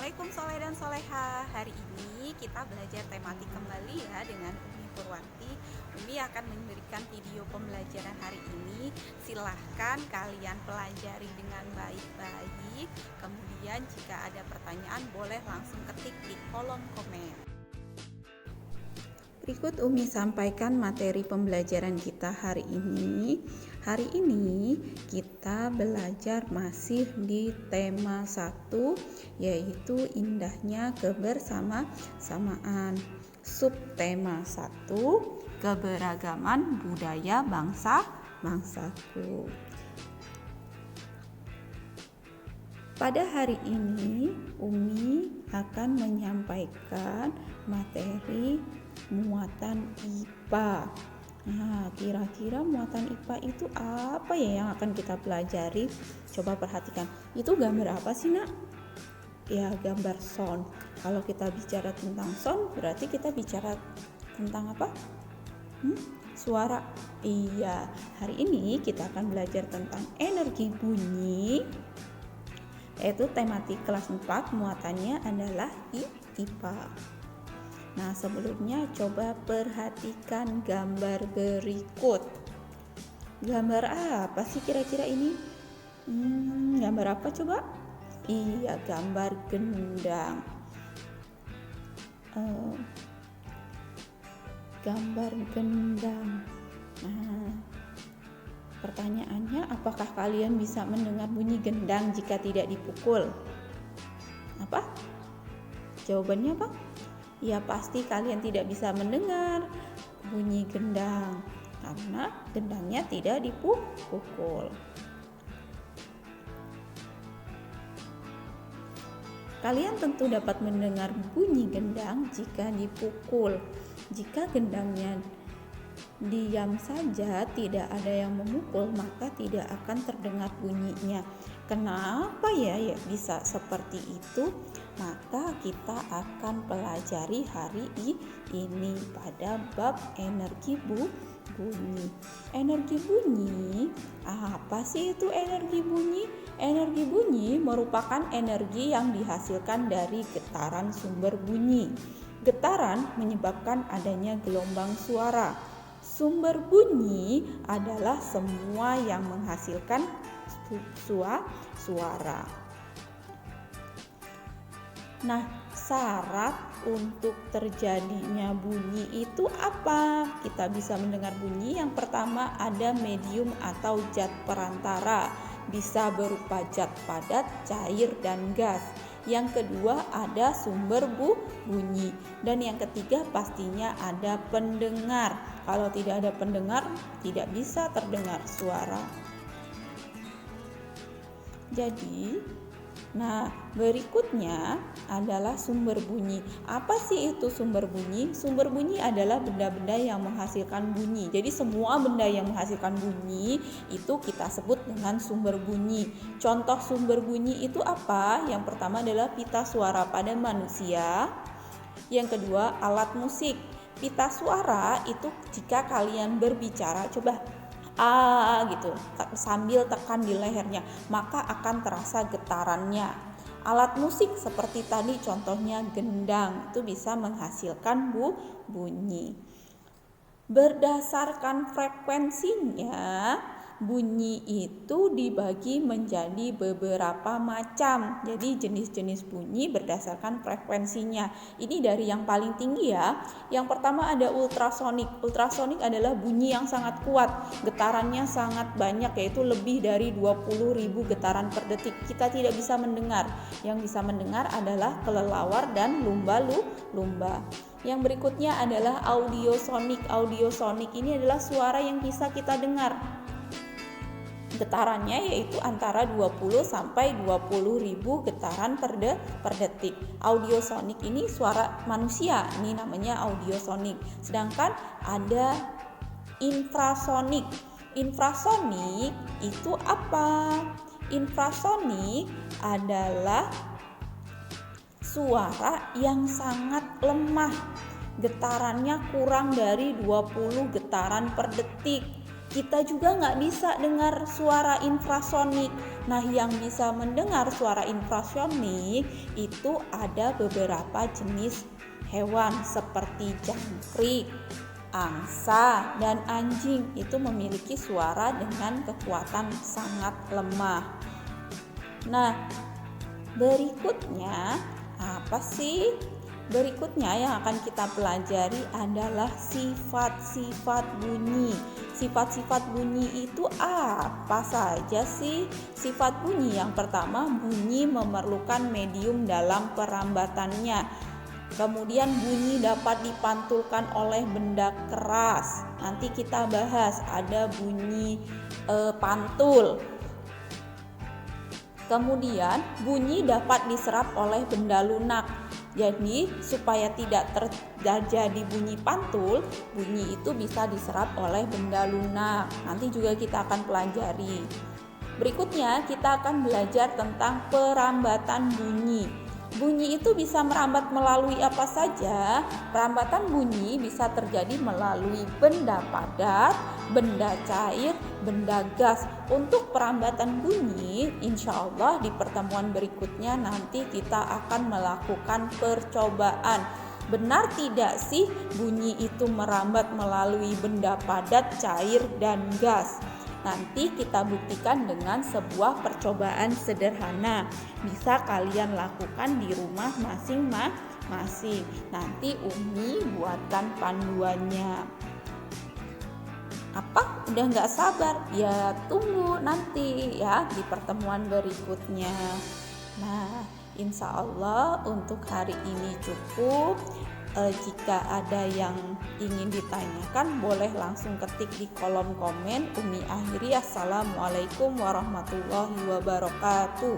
Assalamualaikum Soleh dan Soleha. Hari ini kita belajar tematik kembali ya dengan Umi Purwanti. Umi akan memberikan video pembelajaran hari ini. Silahkan kalian pelajari dengan baik-baik. Kemudian jika ada pertanyaan boleh langsung ketik di kolom komen. Berikut Umi sampaikan materi pembelajaran kita hari ini. Hari ini kita belajar masih di tema 1, yaitu indahnya kebersamaan. Subtema 1, keberagaman budaya bangsa-bangsaku. Pada hari ini Umi akan menyampaikan materi muatan IPA. Nah, kira-kira muatan IPA itu apa ya yang akan kita pelajari? Coba perhatikan. Itu gambar apa sih, Nak? Ya, gambar sound. Kalau kita bicara tentang sound, berarti kita bicara tentang apa? Suara. Iya, hari ini kita akan belajar tentang energi bunyi. Yaitu tematik kelas 4, muatannya adalah IPA. Nah, sebelumnya coba perhatikan gambar berikut. Gambar apa sih kira-kira ini? Gambar apa coba? Iya, gambar gendang. Gambar gendang. Nah, pertanyaannya, apakah kalian bisa mendengar bunyi gendang jika tidak dipukul? Apa? Jawabannya apa? Ya, pasti kalian tidak bisa mendengar bunyi gendang karena gendangnya tidak dipukul. Kalian tentu dapat mendengar bunyi gendang jika dipukul. Jika gendangnya diam saja, tidak ada yang memukul, maka tidak akan terdengar bunyinya. Kenapa ya bisa seperti itu? Maka kita akan pelajari hari ini pada bab energi bunyi. Energi bunyi, apa sih itu energi bunyi? Energi bunyi merupakan energi yang dihasilkan dari getaran sumber bunyi. Getaran menyebabkan adanya gelombang suara. Sumber bunyi adalah semua yang menghasilkan suara. Nah, syarat untuk terjadinya bunyi itu apa? Kita bisa mendengar bunyi. Yang pertama ada medium atau zat perantara, bisa berupa zat padat, cair, dan gas. Yang kedua ada sumber bunyi. Dan yang ketiga pastinya ada pendengar. Kalau tidak ada pendengar, tidak bisa terdengar suara. Jadi, berikutnya adalah sumber bunyi. Apa sih itu sumber bunyi? Sumber bunyi adalah benda-benda yang menghasilkan bunyi. Jadi semua benda yang menghasilkan bunyi itu kita sebut dengan sumber bunyi. Contoh sumber bunyi itu apa? Yang pertama adalah pita suara pada manusia. Yang kedua, alat musik. Pita suara itu jika kalian berbicara, coba gitu sambil tekan di lehernya, maka akan terasa getarannya. Alat musik seperti tadi contohnya gendang itu bisa menghasilkan bunyi. Berdasarkan frekuensinya, bunyi itu dibagi menjadi beberapa macam. Jadi jenis-jenis bunyi berdasarkan frekuensinya. Ini dari yang paling tinggi ya. Yang pertama ada ultrasonik. Ultrasonik adalah bunyi yang sangat kuat. Getarannya sangat banyak, yaitu lebih dari 20.000 getaran per detik. Kita tidak bisa mendengar. Yang bisa mendengar adalah kelelawar dan lumba-lumba. Yang berikutnya adalah audiosonik. Audiosonik ini adalah suara yang bisa kita dengar. Getarannya yaitu antara 20 sampai 20.000 getaran per detik. Audiosonik ini suara manusia, ini namanya audiosonik. Sedangkan ada infrasonik. Infrasonik itu apa? Infrasonik adalah suara yang sangat lemah. Getarannya kurang dari 20 getaran per detik. Kita juga nggak bisa dengar suara infrasonik. Nah, yang bisa mendengar suara infrasonik itu ada beberapa jenis hewan seperti jangkrik, angsa, dan anjing. Itu memiliki suara dengan kekuatan sangat lemah. Nah, berikutnya apa sih? Berikutnya yang akan kita pelajari adalah sifat-sifat bunyi. Sifat-sifat bunyi itu apa saja sih? Sifat bunyi yang pertama, bunyi memerlukan medium dalam perambatannya. Kemudian bunyi dapat dipantulkan oleh benda keras. Nanti kita bahas ada bunyi pantul. Kemudian bunyi dapat diserap oleh benda lunak. Jadi supaya tidak terjadi bunyi pantul, bunyi itu bisa diserap oleh benda lunak. Nanti juga kita akan pelajari. Berikutnya kita akan belajar tentang perambatan bunyi. Bunyi itu bisa merambat melalui apa saja? Perambatan bunyi bisa terjadi melalui benda padat, benda cair, benda gas. Untuk perambatan bunyi, insya Allah di pertemuan berikutnya nanti kita akan melakukan percobaan. Benar tidak sih bunyi itu merambat melalui benda padat, cair, dan gas? Nanti kita buktikan dengan sebuah percobaan sederhana. Bisa kalian lakukan di rumah masing-masing. Nanti Umi buatkan panduannya. Apa? Udah gak sabar? Ya tunggu nanti ya di pertemuan berikutnya. Nah, insya Allah untuk hari ini cukup. Jika ada yang ingin ditanyakan boleh langsung ketik di kolom komen. Umi akhiri, assalamualaikum warahmatullahi wabarakatuh.